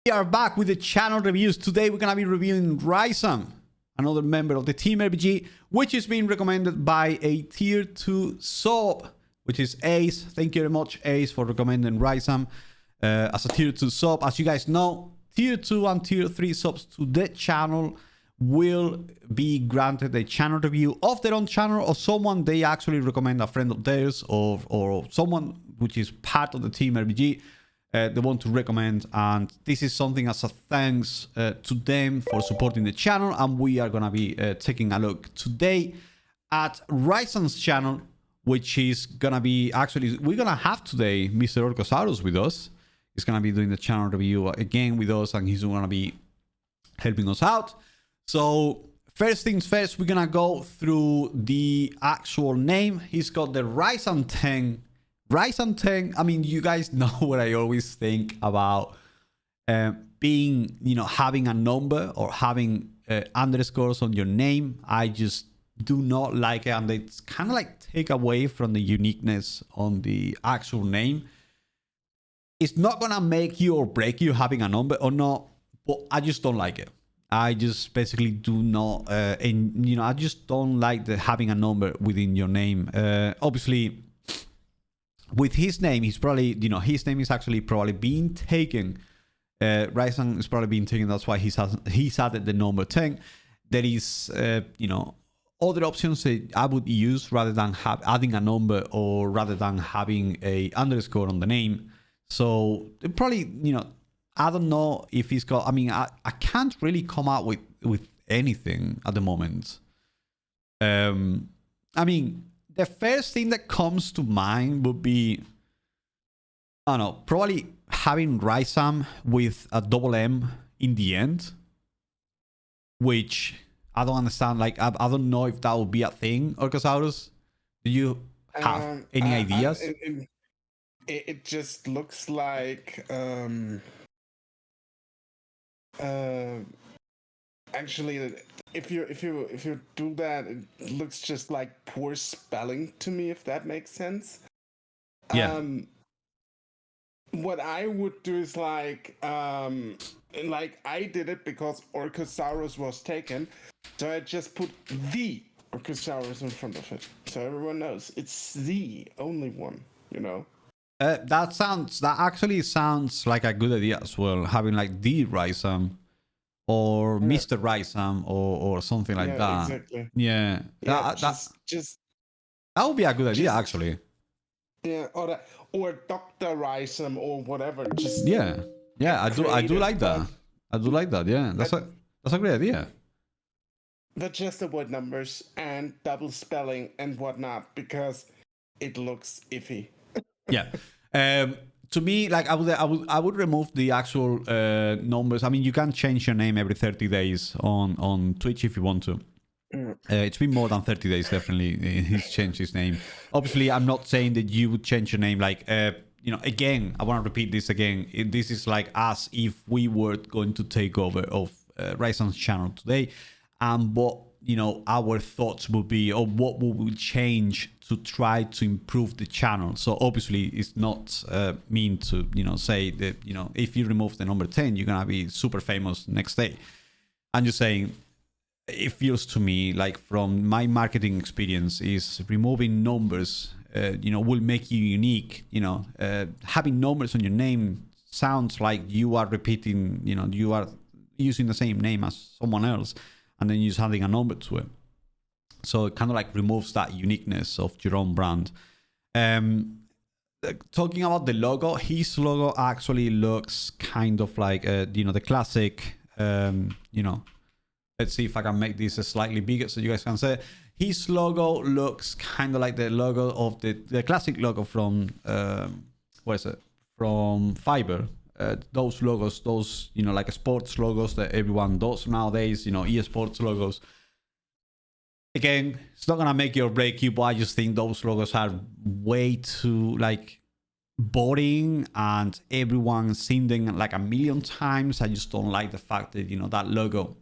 We are back with the channel reviews. Today we're going to be reviewing RySam, another member of the Team RPG, which is being recommended by a tier 2 sub, which is Ace. Thank you very much, Ace, for recommending RySam as a tier 2 sub. As you guys know, tier 2 and tier 3 subs to the channel will be granted a channel review of their own channel, or someone they actually recommend, a friend of theirs, or someone which is part of the Team RPG. They want to recommend, and this is something as a thanks to them for supporting the channel. And we are gonna be taking a look today at RySam's channel, which is gonna be we're gonna have today Mr. Orcosaurus with us. He's gonna be doing the channel review again with us, and he's gonna be helping us out. So first things first, we're gonna go through the actual name. He's got the RySam10. RySam10, I mean, you guys know what I always think about being, having a number or having underscores on your name. I just do not like it, and it's kind of like take away from the uniqueness on the actual name. It's not gonna make you or break you having a number or not, but I just don't like it. I just basically do not, I just don't like having a number within your name. Obviously, with his name, he's probably, his name is actually probably being taken. RySam is probably being taken. That's why he's added the number 10. There is, other options that I would use rather than adding a number, or rather than having a underscore on the name. So probably, I don't know if he's got. I mean, I can't really come out with anything at the moment. I mean, the first thing that comes to mind would be, I don't know, probably having RySam with a double M in the end, which I don't understand. Like, I don't know if that would be a thing, Orcosaurus. Do you have any ideas? It just looks like, actually, if you do that, it looks just like poor spelling to me, if that makes sense. Yeah. What I would do is like I did it because Orcosaurus was taken, so I just put the Orcosaurus in front of it, so everyone knows it's the only one. That actually sounds like a good idea as well. Having like the RySam, or Mr. RySam, or something like that. Exactly. Yeah, that would be a good idea, actually. Yeah, or Dr. RySam or whatever. I do like that. I do like that. Yeah, that's a great idea. But just avoid numbers and double spelling and whatnot, because it looks iffy. Yeah. To me, like I would remove the actual numbers. I mean, you can change your name every 30 days on Twitch if you want to. It's been more than 30 days, definitely. He's changed his name. Obviously, I'm not saying that you would change your name. Like, again, I want to repeat this again. This is like as if we were going to take over of RySam's channel today, and what our thoughts would be, or what we would change to try to improve the channel. So obviously it's not mean to say that if you remove the number 10 you're gonna be super famous next day. I'm just saying, it feels to me like, from my marketing experience, is removing numbers will make you unique. Having numbers on your name sounds like you are repeating, you are using the same name as someone else, and then you're just adding a number to it. So it kind of like removes that uniqueness of your own brand. Talking about the logo, his logo actually looks kind of like, the classic, let's see if I can make this slightly bigger so you guys can see it. His logo looks kind of like the logo of the classic logo from, from Fiverr. Those logos, those, like sports logos that everyone does nowadays, eSports logos. Again, it's not going to make you or break you, but I just think those logos are way too, like, boring, and everyone's seen them like a million times. I just don't like the fact that, that logo,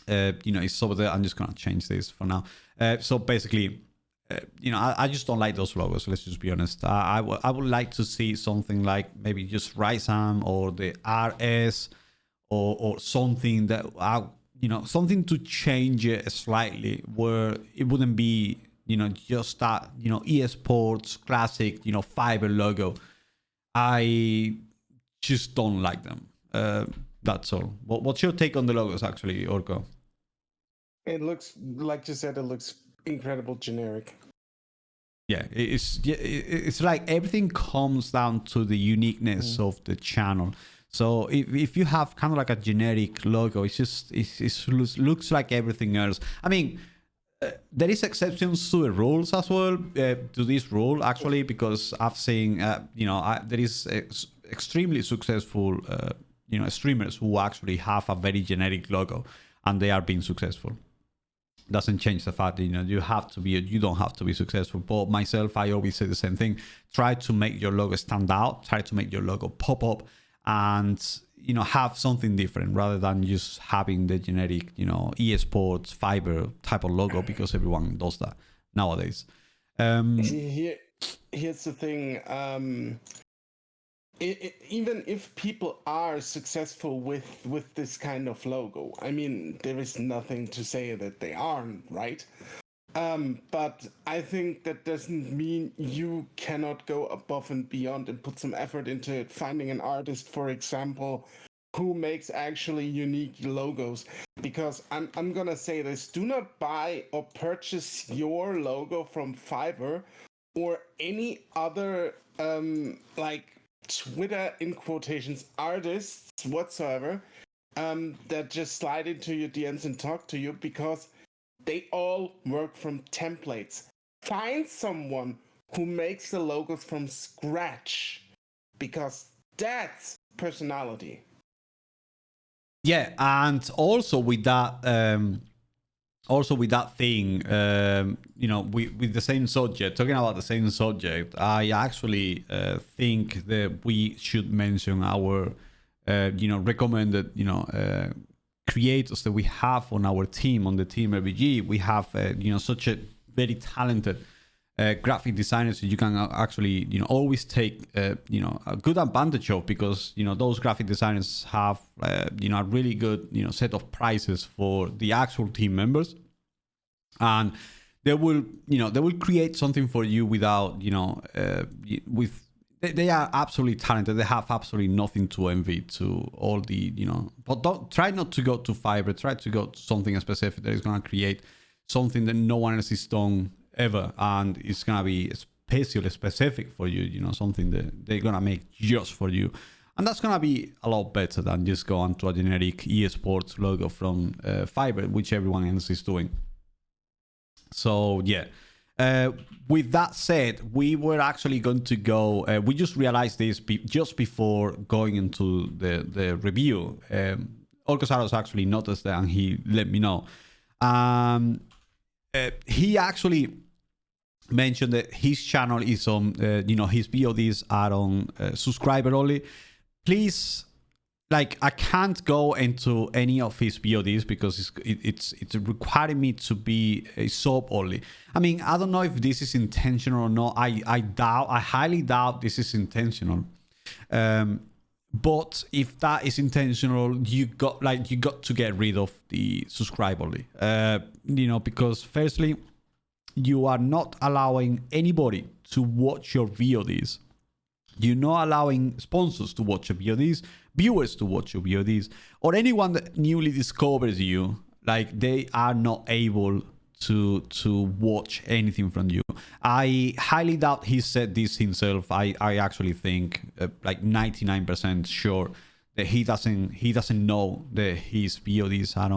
is over there. I'm just going to change this for now. So basically, I just don't like those logos. Let's just be honest. I would like to see something like maybe just RySam or the RS or something that something to change it slightly, where it wouldn't be just that eSports classic fiber logo. I just don't like them. That's all. What's your take on the logos, actually, Orko? It looks, like you said, it looks incredible generic. Yeah, it's like everything comes down to the uniqueness of the channel. So if you have kind of like a generic logo, it looks like everything else. I mean, there is exceptions to the rules as well, to this rule, actually, because I've seen there is extremely successful streamers who actually have a very generic logo and they are being successful. Doesn't change the fact that you don't have to be successful. But myself, I always say the same thing: try to make your logo stand out, try to make your logo pop up, and have something different rather than just having the generic eSports fiber type of logo, because everyone does that nowadays. Here's the thing. Even if people are successful with this kind of logo, I mean, there is nothing to say that they aren't, right? But I think that doesn't mean you cannot go above and beyond and put some effort into it, finding an artist, for example, who makes actually unique logos. Because I'm gonna say this: do not buy or purchase your logo from Fiverr or any other like Twitter in quotations artists whatsoever that just slide into your DMs and talk to you, because they all work from templates. Find someone who makes the logos from scratch, because that's personality. Yeah, and also with that thing, with the same subject, talking about the same subject, I actually think that we should mention our, recommended, creators that we have on our team, on the team RBG. We have, such a very talented graphic designers that you can actually, always take, a good advantage of, because, those graphic designers have, a really good, set of prices for the actual team members. And they will create something for you without, they are absolutely talented. They have absolutely nothing to envy to all the, but don't try not to go to Fiverr. Try to go to something specific that is going to create something that no one else has done ever, and it's going to be especially specific for you, something that they're going to make just for you. And that's going to be a lot better than just going to a generic eSports logo from Fiverr, which everyone else is doing. So, yeah. With that said, we were actually going to go, we just realized this just before going into the review. Olcosaros actually noticed that and he let me know. He actually mentioned that his channel is on, his VODs are on subscriber only. Please, like, I can't go into any of his VODs because it's requiring me to be a sub only. I mean, I don't know if this is intentional or not. I highly doubt this is intentional. But if that is intentional, you got to get rid of the subscribe only. Because firstly, you are not allowing anybody to watch your VODs. You're not allowing sponsors to watch your VODs, viewers to watch your VODs, or anyone that newly discovers you. Like, they are not able to watch anything from you. I highly doubt he said this himself. I actually think like 99% sure that he doesn't know that his VODs are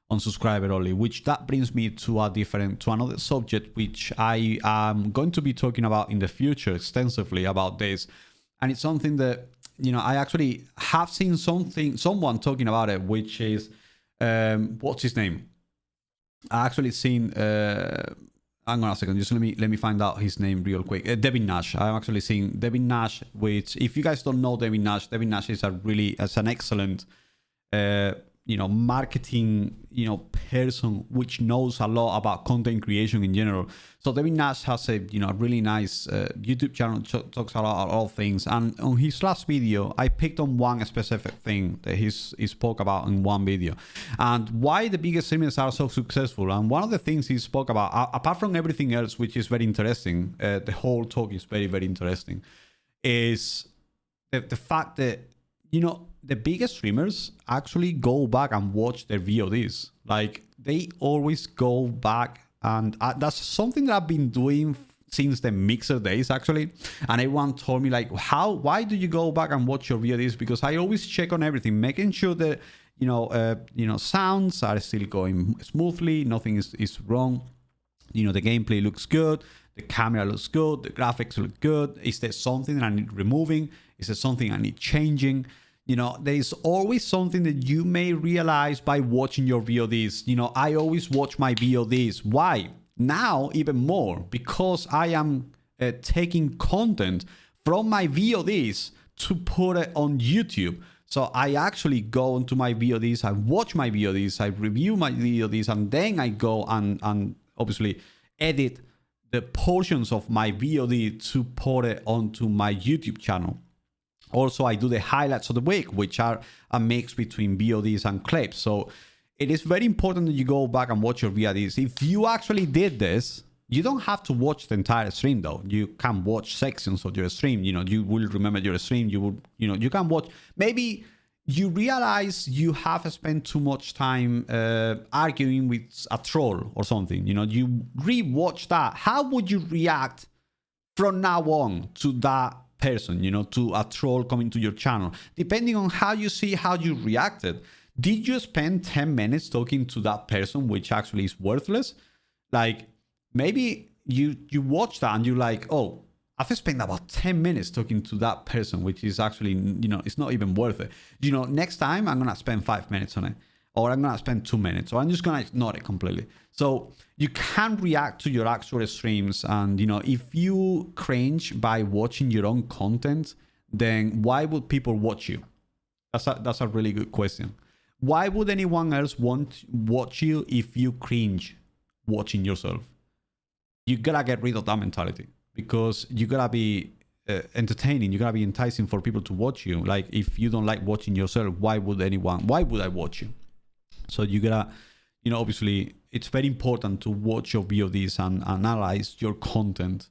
on subscriber only, which that brings me to another subject, which I am going to be talking about in the future extensively about this. And it's something that, I actually have seen someone talking about it, which is, what's his name? I actually seen, hang on a second, just let me find out his name real quick. Devin Nash. I'm actually seeing Devin Nash, which, if you guys don't know Devin Nash is an excellent marketing, person which knows a lot about content creation in general. So David Nash has a, really nice YouTube channel, talks a lot about all things. And on his last video, I picked on one specific thing that he spoke about in one video, and why the biggest streamers are so successful. And one of the things he spoke about, apart from everything else, which is very interesting, the whole talk is very, very interesting, is the fact that, the biggest streamers actually go back and watch their VODs. Like, they always go back, and that's something that I've been doing since the Mixer days, actually. And everyone told me, like, why do you go back and watch your VODs? Because I always check on everything, making sure that, sounds are still going smoothly, nothing is wrong. The gameplay looks good, the camera looks good, the graphics look good. Is there something that I need removing? Is there something I need changing? There is always something that you may realize by watching your VODs. I always watch my VODs. Why? Now, even more, because I am taking content from my VODs to put it on YouTube. So I actually go into my VODs, I watch my VODs, I review my VODs, and then I go and obviously edit the portions of my VOD to put it onto my YouTube channel. Also, I do the highlights of the week, which are a mix between VODs and clips. So it is very important that you go back and watch your VODs. If you actually did this, you don't have to watch the entire stream, though. You can watch sections of your stream. You will remember your stream. You will, you can watch. Maybe you realize you have spent too much time arguing with a troll or something. You re-watch that. How would you react from now on to that person, to a troll coming to your channel? Depending on how you see how you reacted. Did you spend 10 minutes talking to that person, which actually is worthless? Like, maybe you watch that and you're like, oh, I've spent about 10 minutes talking to that person, which is actually, it's not even worth it. Next time I'm going to spend 5 minutes on it, or I'm going to spend 2 minutes, or I'm just going to ignore it completely. So you can react to your actual streams. And, if you cringe by watching your own content, then why would people watch you? That's a really good question. Why would anyone else watch you if you cringe watching yourself? You gotta get rid of that mentality, because you gotta be entertaining. You gotta be enticing for people to watch you. Like, if you don't like watching yourself, why would I watch you? So you gotta, obviously it's very important to watch your VODs and analyze your content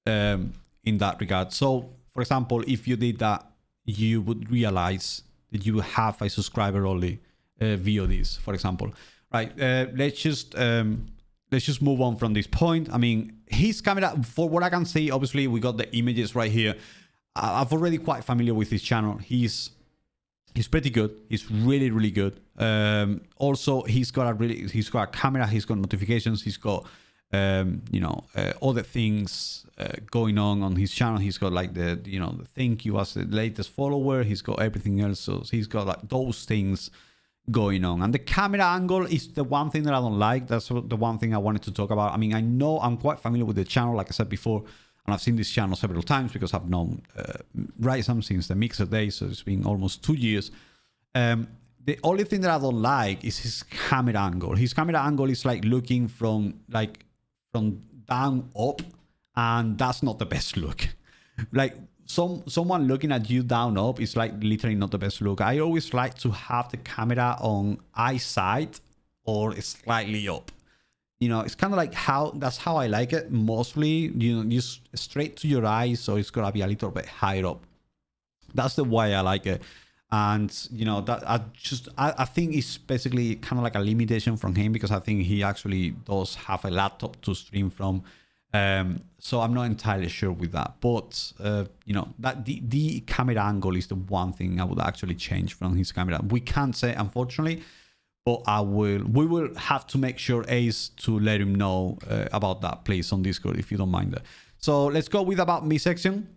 in that regard. So, for example, if you did that, you would realize that you have a subscriber only VODs, for example. Right? Let's just move on from this point. I mean, his camera, for what I can see, obviously we got the images right here. I've already quite familiar with his channel. He's pretty good. He's really, really good. Also, he's got a camera. He's got notifications. He's got other things going on his channel. He's got like the thank you as the latest follower. He's got everything else. So he's got like those things going on. And the camera angle is the one thing that I don't like. That's the one thing I wanted to talk about. I mean, I know I'm quite familiar with the channel, like I said before, and I've seen this channel several times because I've known RySam since the Mixer days, so it's been almost 2 years. The only thing that I don't like is his camera angle. His camera angle is like looking from down up, and that's not the best look. Like someone looking at you down up is like literally not the best look. I always like to have the camera on eye side or slightly up. It's kind of like that's how I like it mostly. Just straight to your eyes, so it's gonna be a little bit higher up. That's the way I like it. And that I think it's basically kind of like a limitation from him, because I think he actually does have a laptop to stream from. So I'm not entirely sure with that, but that the camera angle is the one thing I would actually change from his camera. We can't say, unfortunately, but we will have to make sure Ace to let him know about that, please, on Discord, if you don't mind that. So let's go with about me section.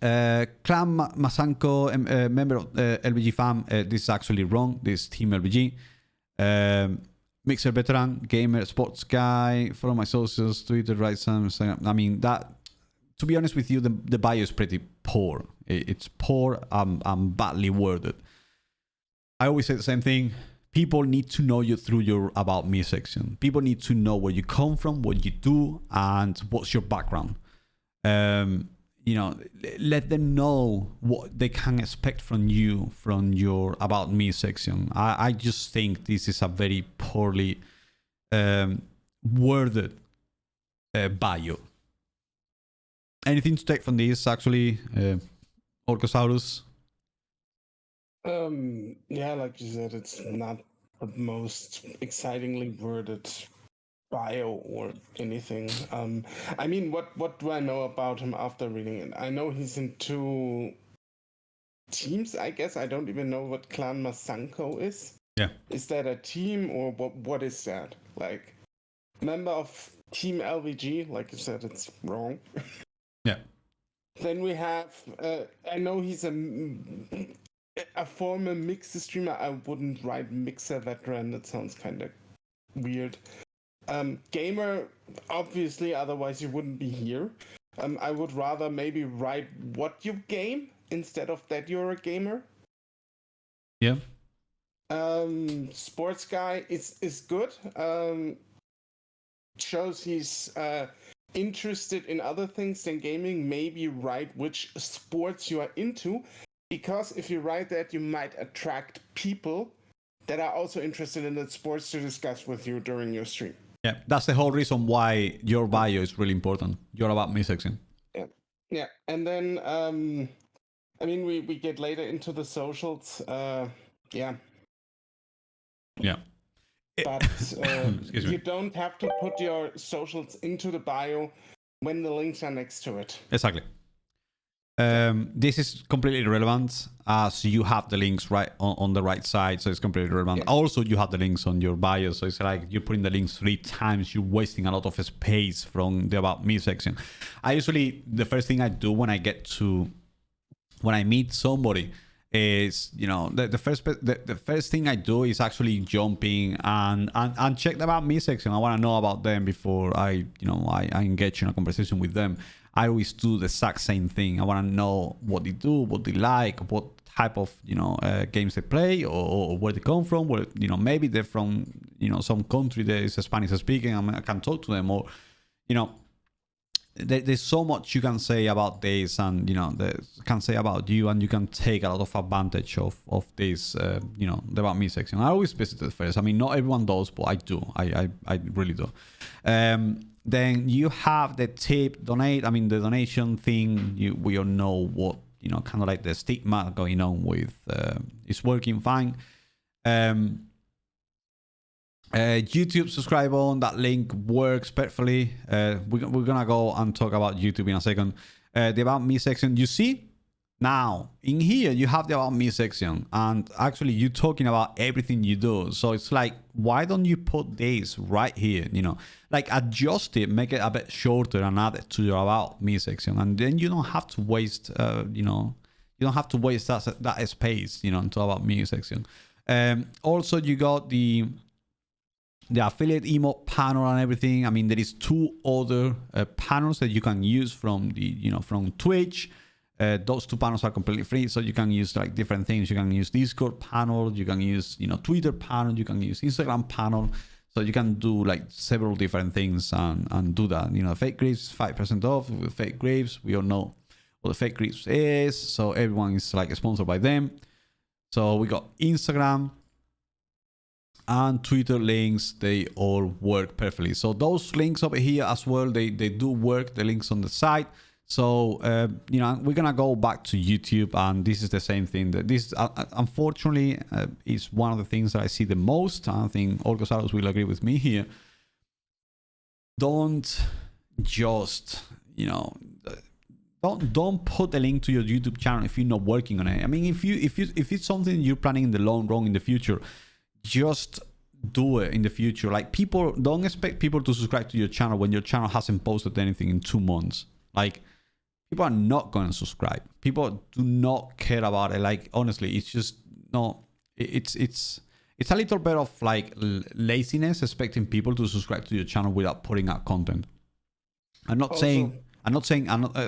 Clan Masanko, member of LBG fam. This is actually wrong. This is Team LBG. Mixer veteran, gamer, sports guy. Follow my socials, Twitter, RySam10. I mean, that, to be honest with you, the bio is pretty poor. It's poor and badly worded. I always say the same thing. People need to know you through your About Me section. People need to know where you come from, what you do, and what's your background. Let them know what they can expect from you from your About Me section. I just think this is a very poorly worded bio. Anything to take from this, actually, Orcosaurus? Yeah, like you said, it's not the most excitingly worded bio or anything. I mean, what do I know about him after reading it? I know he's in 2 teams, I guess. I don't even know what Clan Masanko is. Yeah. Is that a team or what is that? Like, member of Team LVG, like you said, it's wrong. Yeah. Then we have, I know he's a former mixer streamer. I wouldn't write mixer veteran. That sounds kind of weird. Gamer, obviously, otherwise you wouldn't be here. I would rather maybe write what you game instead of that you're a gamer. Yeah. Sports guy is good. Shows he's interested in other things than gaming. Maybe write which sports you are into, because if you write that, you might attract people that are also interested in that sports to discuss with you during your stream. Yeah, that's the whole reason why your bio is really important. Your About Me section. Yeah. And then, I mean, we get later into the socials. Yeah. But you don't have to put your socials into the bio when the links are next to it. Exactly. This is completely irrelevant as you have the links right on the right side, so it's completely irrelevant. Yeah. Also, you have the links on your bio, so it's like you're putting the links 3 times, you're wasting a lot of space from the About Me section. The first thing I do when I meet somebody is, the first thing I do is actually jumping and check the About Me section. I want to know about them before I engage in a conversation with them. I always do the exact same thing. I want to know what they do, what they like, what type of games they play, or where they come from. Where maybe they're from some country that is Spanish speaking. I can talk to them, or there's so much you can say about this, and can say about you, and you can take a lot of advantage of this. The About Me section. I always visit it first. I mean, not everyone does, but I do. I really do. Then you have the tip, donate. I mean, the donation thing, we all know what, kind of like the stigma going on with, it's working fine. YouTube subscribe on, that link works perfectly. We're going to go and talk about YouTube in a second. The About Me section, you see? Now, in here, you have the About Me section, and actually you're talking about everything you do. So it's like, why don't you put this right here? Like adjust it, make it a bit shorter and add it to your About Me section. And then you don't have to waste, you don't have to waste that space, into About Me section. Also, you got the affiliate emote panel and everything. I mean, there is 2 other panels that you can use from from Twitch. Those 2 panels are completely free, so you can use like different things. You can use Discord panel, you can use Twitter panel, you can use Instagram panel. So you can do like several different things and do that. Fake Grips 5% off with Fake Grips. We all know what the Fake Grips is, so everyone is like sponsored by them. So we got Instagram and Twitter links. They all work perfectly. So those links over here as well, they do work. The links on the site. So, we're going to go back to YouTube, and this is the same thing. That this, unfortunately, is one of the things that I see the most. I think Orcosaurus will agree with me here. Don't just, don't put a link to your YouTube channel if you're not working on it. I mean, if it's something you're planning in the long run in the future, just do it in the future. Like, don't expect people to subscribe to your channel when your channel hasn't posted anything in 2 months. Like, people are not going to subscribe. People do not care about it. Like, honestly, it's just no. It's a little bit of like laziness, expecting people to subscribe to your channel without putting out content. I'm not saying it's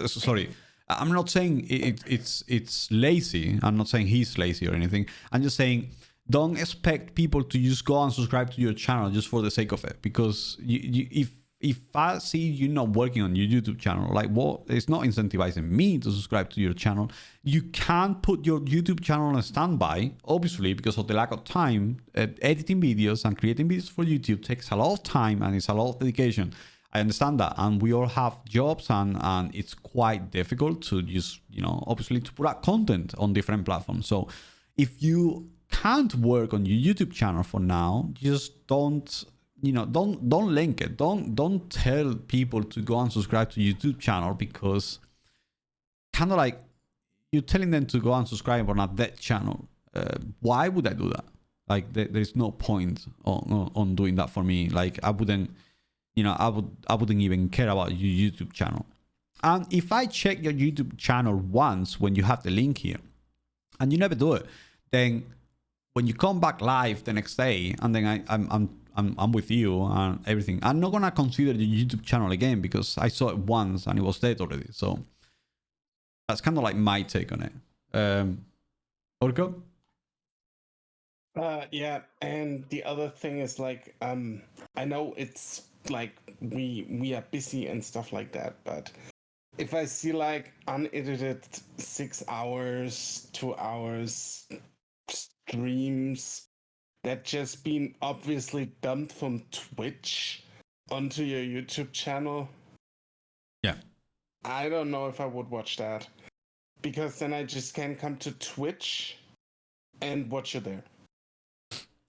lazy. I'm not saying he's lazy or anything. I'm just saying don't expect people to just go and subscribe to your channel just for the sake of it. Because if I see you not working on your YouTube channel, like, what, it's not incentivizing me to subscribe to your channel. You can't put your YouTube channel on standby, obviously, because of the lack of time. Editing videos and creating videos for YouTube takes a lot of time and it's a lot of dedication. I understand that, and we all have jobs, and it's quite difficult to just, obviously, to put out content on different platforms. So if you can't work on your YouTube channel for now, just don't link it. Don't tell people to go and subscribe to YouTube channel, because kind of like you're telling them to go and subscribe on a dead channel. Why would I do that? Like, there's no point on doing that for me. Like, I wouldn't even care about your YouTube channel. And if I check your YouTube channel once when you have the link here, and you never do it, then when you come back live the next day, and then I'm with you and everything, I'm not gonna consider your YouTube channel again, because I saw it once and it was dead already. So that's kind of like my take on it. Orko? Yeah, and the other thing is, like, I know it's like we are busy and stuff like that, but if I see like unedited 6 hours, 2 hours streams that just been obviously dumped from Twitch onto your YouTube channel, yeah, I don't know if I would watch that, because then I just can't come to Twitch and watch you there.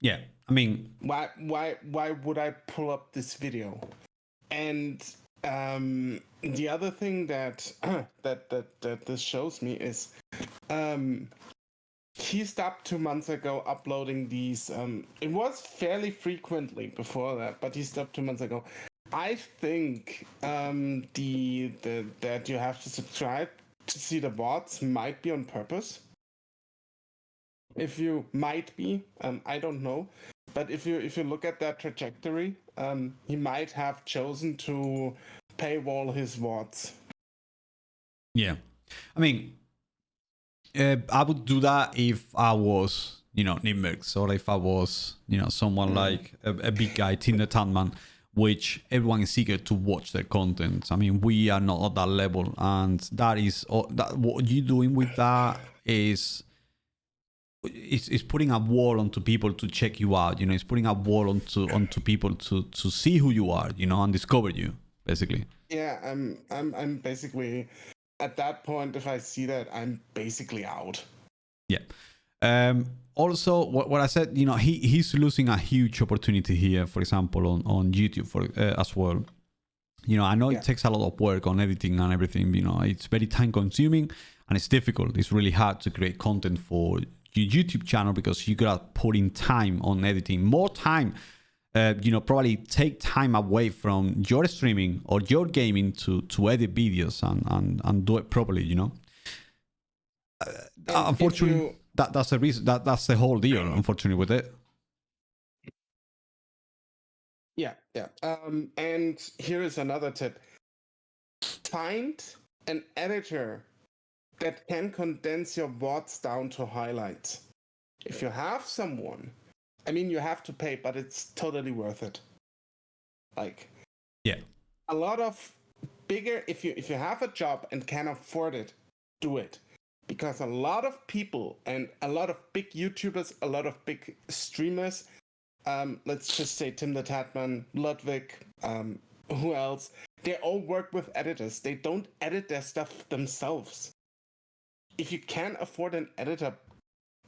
Yeah, I mean, why would I pull up this video? And the other thing that that this shows me is he stopped 2 months ago uploading these. It was fairly frequently before that, but he stopped 2 months ago. I think that you have to subscribe to see the VODs might be on purpose. If you might be, I don't know, but if you look at that trajectory, he might have chosen to paywall his VODs. yeah, I mean, I would do that if I was, Nimmerx, or if I was, someone like a big guy, Tinder Tanman, which everyone is eager to watch their content. I mean, we are not at that level, and that is what you're doing with that is. It's putting a wall onto people to check you out. It's putting a wall onto people to see who you are, and discover you, basically. Yeah, I'm basically at that point. If I see that, I'm basically out. Yeah. Also, what I said, he's losing a huge opportunity here. For example, on YouTube as well. I know it takes a lot of work on editing and everything. It's very time consuming and it's difficult. It's really hard to create content for your YouTube channel, because you gotta put in time on editing, more time, probably take time away from your streaming or your gaming to edit videos and do it properly. Unfortunately, that's the reason, that's the whole deal, unfortunately, with it. Yeah. And here is another tip: find an editor that can condense your VODs down to highlights. If you have someone, I mean, you have to pay, but it's totally worth it. Like, yeah, a lot of bigger, if you have a job and can afford it, do it. Because a lot of people and a lot of big YouTubers, a lot of big streamers, let's just say Tim the Tatman, Ludwig, who else? They all work with editors. They don't edit their stuff themselves. If you can't afford an editor,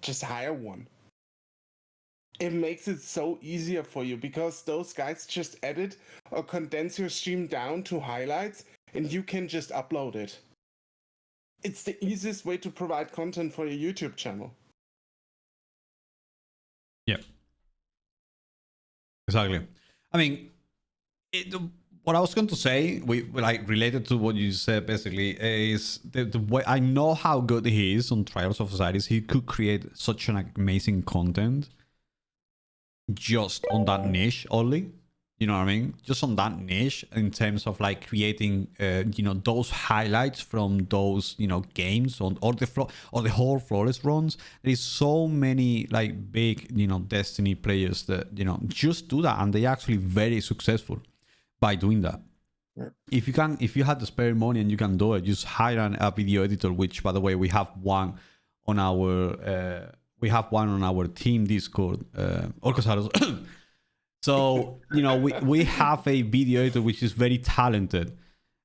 just hire one. It makes it so easier for you, because those guys just edit or condense your stream down to highlights and you can just upload it. It's the easiest way to provide content for your YouTube channel. Yeah. Exactly. I mean, what I was going to say, like related to what you said, basically, is the way I know how good he is on Trials of Societies. He could create such an amazing content just on that niche only. You know what I mean? Just on that niche in terms of like creating, those highlights from those, games or the whole flawless runs. There is so many like big, Destiny players that, just do that, and they're actually very successful by doing that. Yeah. If you had the spare money and you can do it, just hire a video editor, which by the way, we have one on our team Discord, Orcosaurus. So, we have a video editor which is very talented.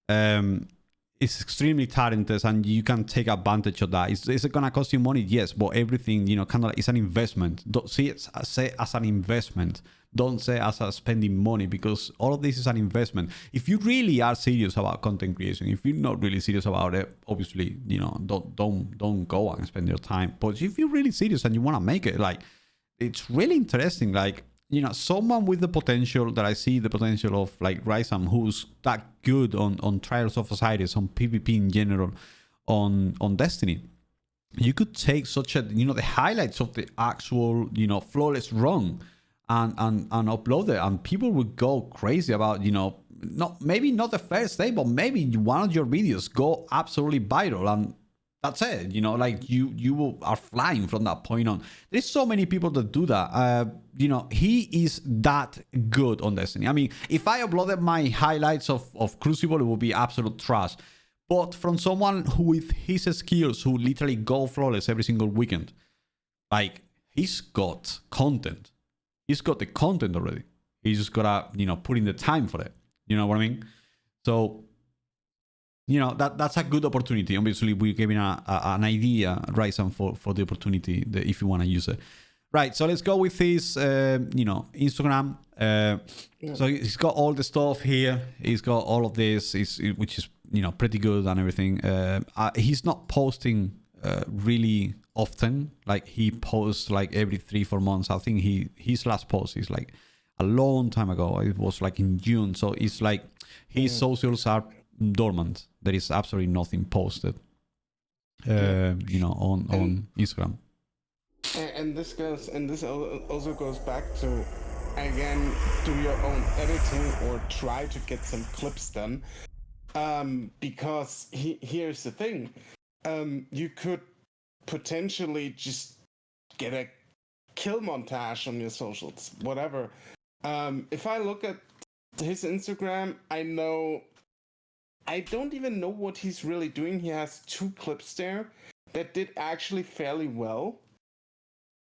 It's extremely talented, and you can take advantage of that. Is it going to cost you money? Yes, but everything, kind of like, it's an investment. Don't see it as an investment. Don't say as a spending money, because all of this is an investment. If you really are serious about content creation, if you're not really serious about it, obviously, don't go and spend your time. But if you're really serious and you want to make it, like, it's really interesting. Like, someone with the potential that I see, the potential of like RySam, who's that good on Trials of Osiris, on PvP in general, on Destiny. You could take such a, the highlights of the actual, flawless run and upload it, and people would go crazy about, maybe not the first day, but maybe one of your videos go absolutely viral, and that's it. Like you are flying from that point on. There's so many people that do that. He is that good on Destiny. I mean, if I uploaded my highlights of Crucible, it would be absolute trash. But from someone who, with his skills, who literally go flawless every single weekend, like, he's got content. He's got the content already. He's just gotta, put in the time for it. You know what I mean? So, that's a good opportunity. Obviously, we're giving an idea, RySam, for the opportunity if you want to use it. Right, so let's go with his, Instagram. So he's got all the stuff here. He's got all of this, which is, pretty good and everything. He's not posting really often. Like, he posts like every 3-4 months. I think his last post is like a long time ago. It was like in June. So it's like his socials are dormant. There is absolutely nothing posted, on Instagram. And this also goes back to, again, do your own editing or try to get some clips done. Because here's the thing, you could potentially just get a kill montage on your socials, whatever. If I look at his Instagram, I don't even know what he's really doing. He has 2 clips there that did actually fairly well.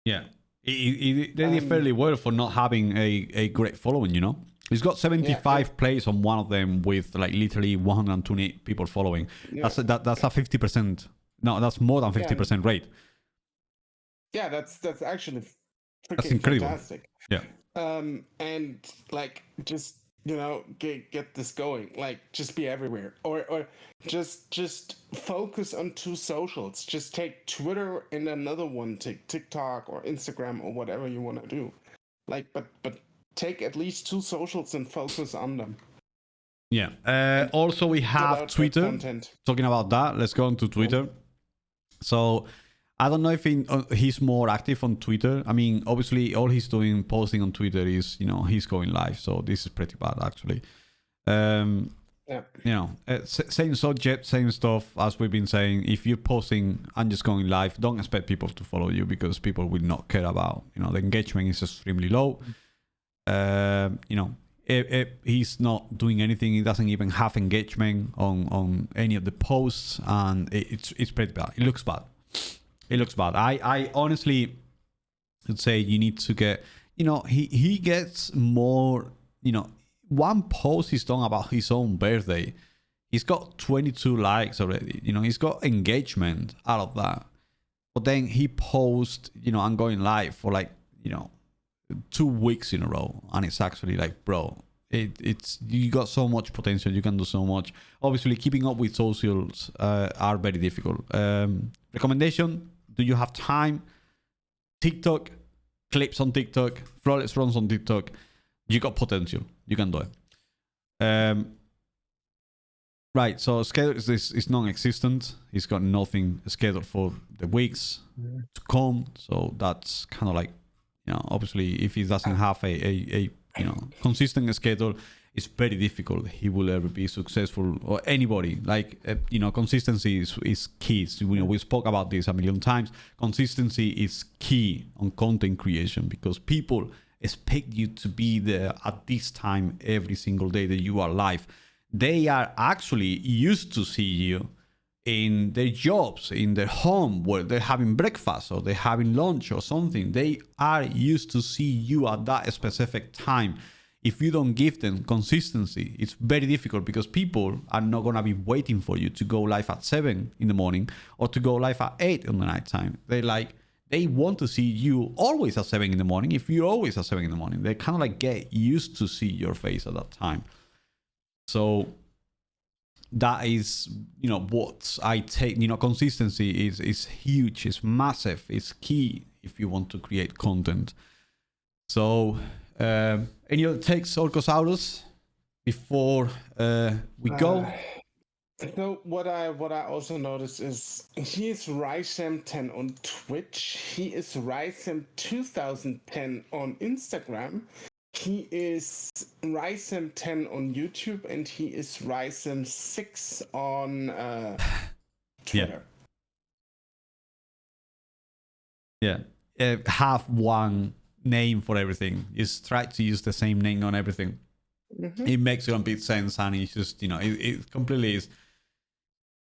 Yeah. He did fairly well for not having a great following, He's got 75 plays on one of them with like literally 120 people following. Yeah. That's a 50%. No, that's more than 50% rate. Yeah, that's actually that's incredible. Fantastic. Yeah. And like, just get this going. Like, just be everywhere, or just focus on 2 socials. Just take Twitter and another one. Take TikTok or Instagram or whatever you want to do. Like, but take at least 2 socials and focus on them. Yeah. Also, we have Twitter. Talking about that, let's go on to Twitter. So, I don't know if he's more active on Twitter. I mean, obviously, all he's doing, posting on Twitter is, he's going live. So this is pretty bad, actually. Same subject, same stuff as we've been saying. If you're posting and just going live, don't expect people to follow you, because people will not care about, the engagement is extremely low. If he's not doing anything, he doesn't even have engagement on any of the posts, and it's pretty bad. It looks bad. I honestly would say you need to get, he gets more, one post he's done about his own birthday, he's got 22 likes already. He's got engagement out of that. But then he posts, I'm going live for like, 2 weeks in a row, and it's actually like, bro, it's you got so much potential, you can do so much. Obviously, keeping up with socials are very difficult. Recommendation: do you have time? TikTok, clips on TikTok, flawless runs on TikTok. You got potential, you can do it. Right, so schedule is non-existent. He's got nothing scheduled for the weeks to come, so that's kind of like, obviously, if he doesn't have a consistent schedule, it's very difficult he will ever be successful, or anybody. Like, consistency is key. So, we spoke about this a million times. Consistency is key on content creation, because people expect you to be there at this time every single day that you are live. They are actually used to see you in their jobs, in their home, where they're having breakfast or they're having lunch or something. They are used to see you at that specific time. If you don't give them consistency, it's very difficult, because people are not going to be waiting for you to go live at 7 in the morning or to go live at 8 in the night time. They want to see you always at 7 in the morning. If you're always at 7 in the morning, they kind of like get used to see your face at that time. So that is, what I take. Consistency is huge, it's massive, it's key if you want to create content. So any other takes, Orcosaurus, before we go? So what I also noticed is he is RySam10 on Twitch. He is RySam2010 on Instagram. He is RySam10 on YouTube, and he is RySam6 on Twitter. Yeah. Have one name for everything. Just try to use the same name on everything. Mm-hmm. It makes complete sense, and it's just, it completely is.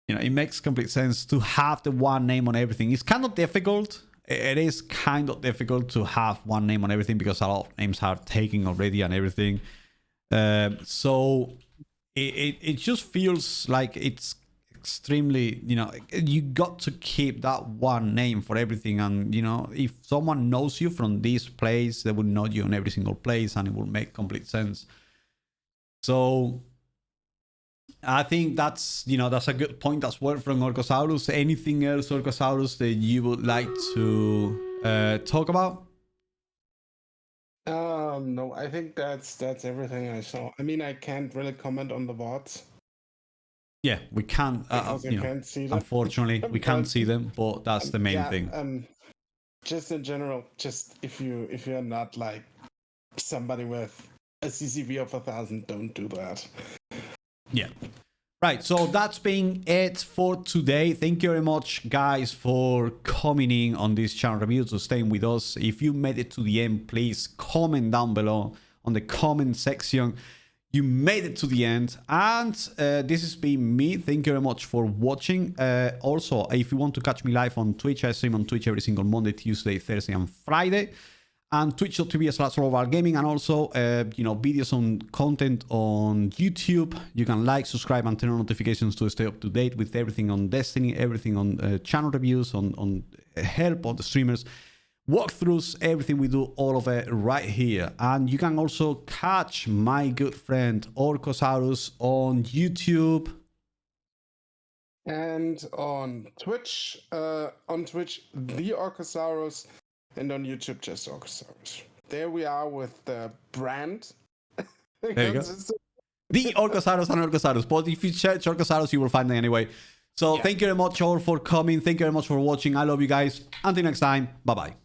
It makes complete sense to have the one name on everything. It's kind of difficult. It is kind of difficult to have one name on everything, because a lot of names are taken already and everything. So it just feels like it's extremely, you got to keep that one name for everything. And, if someone knows you from this place, they will know you in every single place, and it will make complete sense. So I think that's a good point. That's word from Orcosaurus. Anything else, Orcosaurus, that you would like to talk about? No, I think that's everything I saw. I mean, I can't really comment on the VODs. Yeah, we can't. Can't see them. Unfortunately, we can't see them, but that's the main thing. Just in general, just if you're not like somebody with a CCV of 1,000, don't do that. Yeah. Right, so that's been it for today. Thank you very much, guys, for coming in on this channel review, to staying with us. If you made it to the end, please comment down below on the comment section. You made it to the end, and this has been me. Thank you very much for watching. Also, if you want to catch me live on Twitch, I stream on Twitch every single Monday, Tuesday, Thursday, and Friday. And twitch.tv/gaming, and also videos on content on YouTube. You can like, subscribe, and turn on notifications to stay up to date with everything on Destiny, everything on channel reviews, on help on the streamers, walkthroughs, everything we do, all of it right here. And you can also catch my good friend Orcosaurus on YouTube and on Twitch. The Orcosaurus. And on YouTube, just Orcosaurus. There we are with the brand. There you go. The Orcosaurus and Orcosaurus. But if you search Orcosaurus, you will find them anyway. So Thank you very much all for coming. Thank you very much for watching. I love you guys. Until next time. Bye-bye.